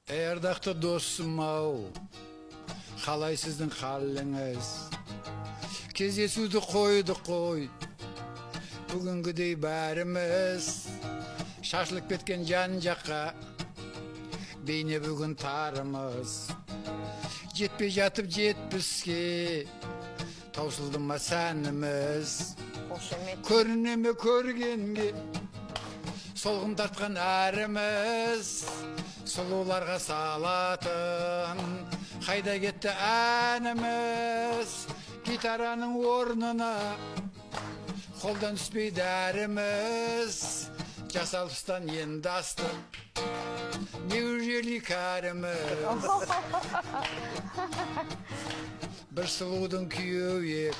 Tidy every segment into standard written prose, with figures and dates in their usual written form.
Erdaқты досым-ау, қалай сіздің қалыңыз? Кездесуді қойдық қой, бүгінгідей бәріміз. Шашылып кеткен жан жаққа, бейне бүгін тарымыз. Жетпей жатып жетпіске, таусылды ма сәніміз? Көріне ме көргенге, солғын тартқан әріміз. Сұлуларға салатын, қайда кетті әніміз? Гитараның орнына, қолдан түспейді әріміз. Жасалыстан енді асты, неужели кәріміз? Бір сұлудың күйеуі,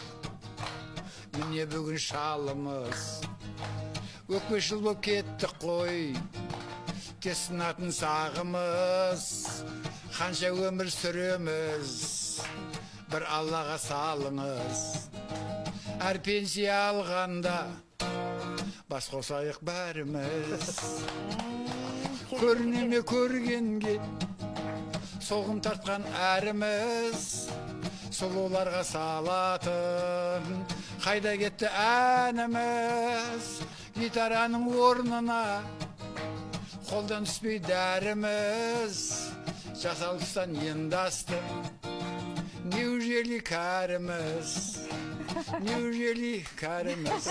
міне бүгін шалымыз. Өкпешіл боп кеттік қой, тесінатын сағымыз. Қанша өмір сүреміз, бір Аллаға салыңыз. Әр пенсия алғанда, бас қосайық бәріміз. Көріне ме көргенге, солғын тартқан әріміз. Сұлуларға салатын, қайда кетті әніміз? Гитараның орнына, қолдан түспей дәріміз. Жасалыстан енді асты, неужели кәріміз? Неужели кәріміз?